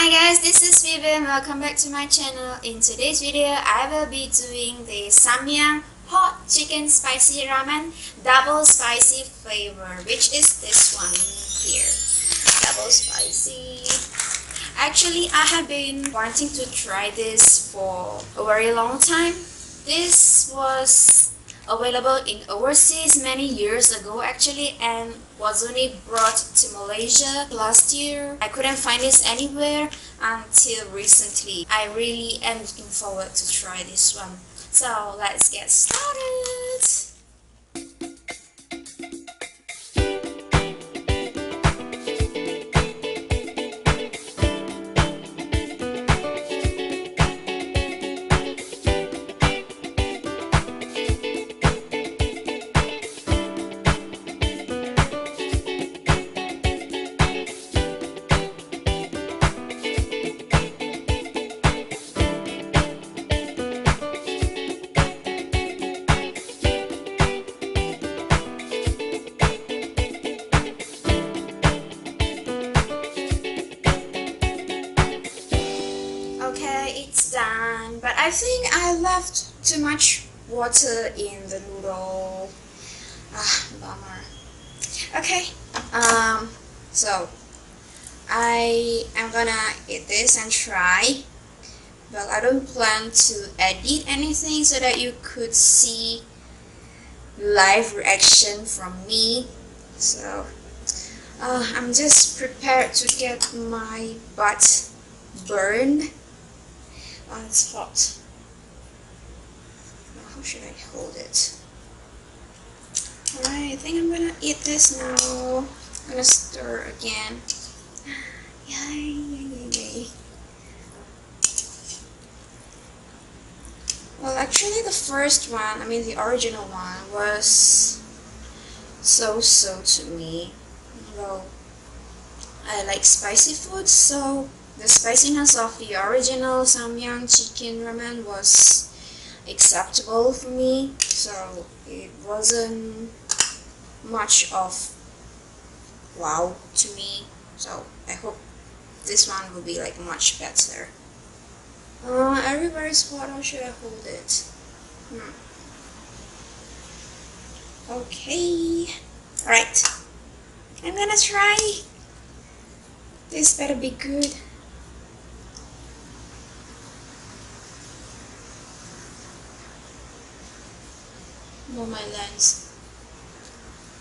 Hi guys, this is Vivian. Welcome back to my channel. In today's video, I will be doing the Samyang hot chicken spicy ramen double spicy flavor, which is this one here. Double spicy. Actually, I have been wanting to try this for a very long time. This was available in overseas many years ago actually, and was only brought to Malaysia last year. I couldn't find this anywhere until recently. I really am looking forward to try this one. So let's get started. Okay, it's done, but I think I left too much water in the noodle. Bummer. Okay, so I am gonna eat this and try, but I don't plan to edit anything so that you could see live reaction from me. So I'm just prepared to get my butt burned. It's hot. Now, how should I hold it? Alright, I think I'm gonna eat this now. I'm gonna stir again. Yay, yay, yay, yay. Well, actually the first one, the original one, was so to me. Well, I like spicy food, so the spiciness of the original Samyang chicken ramen was acceptable for me, so it wasn't much of wow to me. So I hope this one will be like much better. Everybody's spot, how should I hold it? Okay, alright, I'm gonna try. This better be good. More my lens.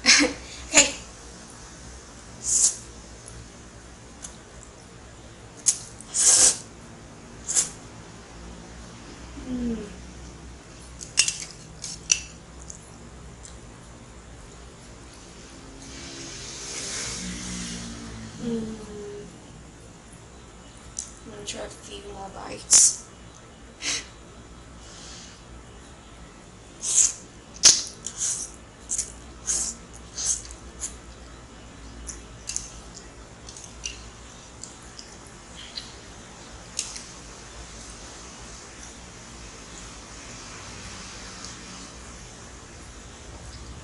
Okay. I'm gonna try a few more bites.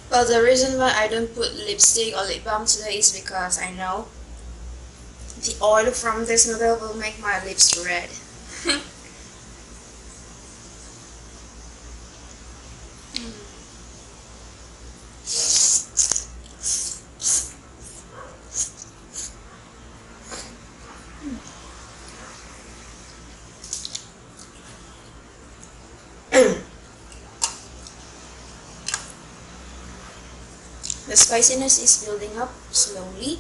Well, the reason why I don't put lipstick or lip balm today is because I know the oil from this noodle will make my lips red. The spiciness is building up slowly.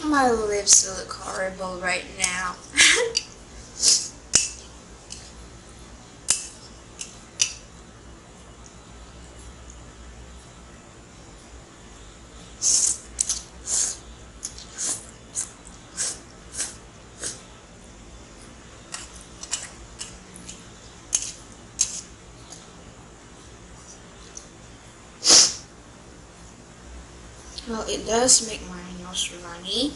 My lips look horrible right now. Well, it does make my nose runny.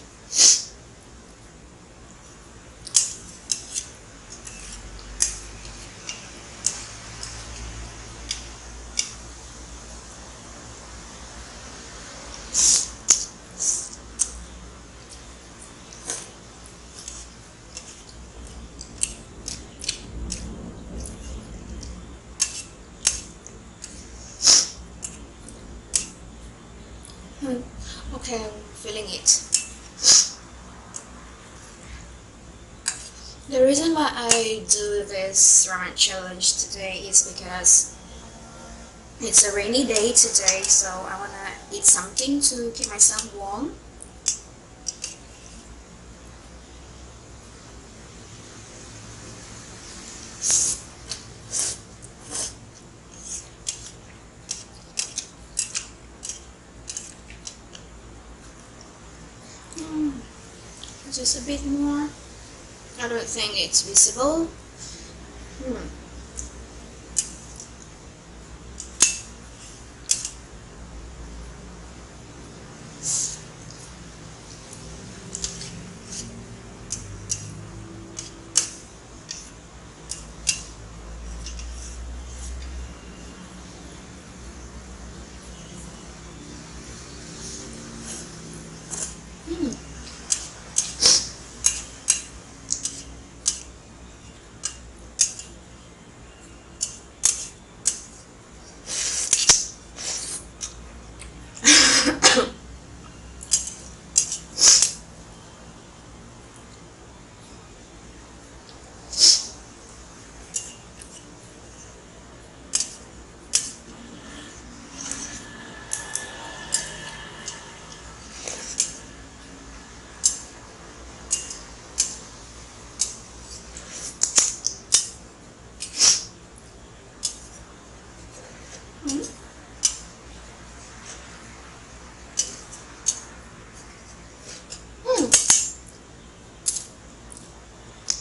Okay, I'm feeling it. The reason why I do this ramen challenge today is because it's a rainy day today, so I wanna eat something to keep myself warm. Just a bit more. I don't think it's visible.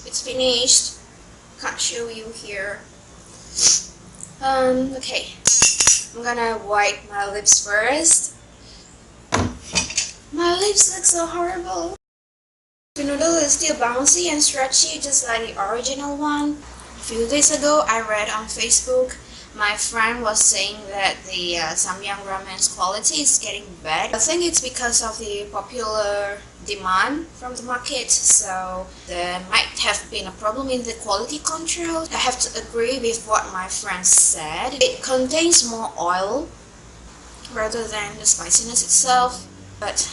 It's finished. Can't show you here. Okay. I'm gonna wipe my lips first. My lips look so horrible. The noodle is still bouncy and stretchy, just like the original one. A few days ago, I read on Facebook, my friend was saying that the Samyang ramen's quality is getting bad. I think it's because of the popular demand from the market, so there might have been a problem in the quality control. I have to agree with what my friend said. It contains more oil rather than the spiciness itself, but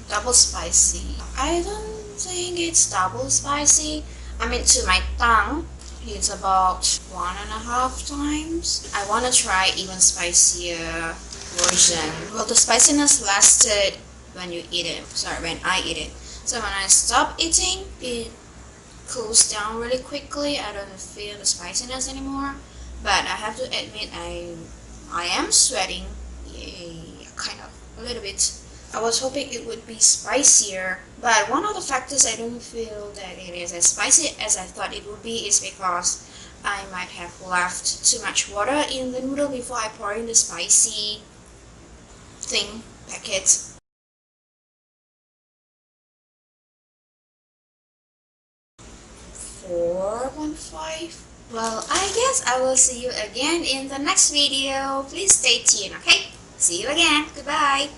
double spicy. I don't think it's double spicy. I mean, to my tongue, it's about 1.5 times. I want to try even spicier version. Well, the spiciness lasted when you eat it. Sorry, when I eat it. So when I stop eating, it cools down really quickly. I don't feel the spiciness anymore. But I have to admit, I am sweating. Yay, kind of a little bit. I was hoping it would be spicier, but one of the factors I don't feel that it is as spicy as I thought it would be is because I might have left too much water in the noodle before I pour in the spicy packet. 4.5. Well, I guess I will see you again in the next video. Please stay tuned, okay? See you again. Goodbye.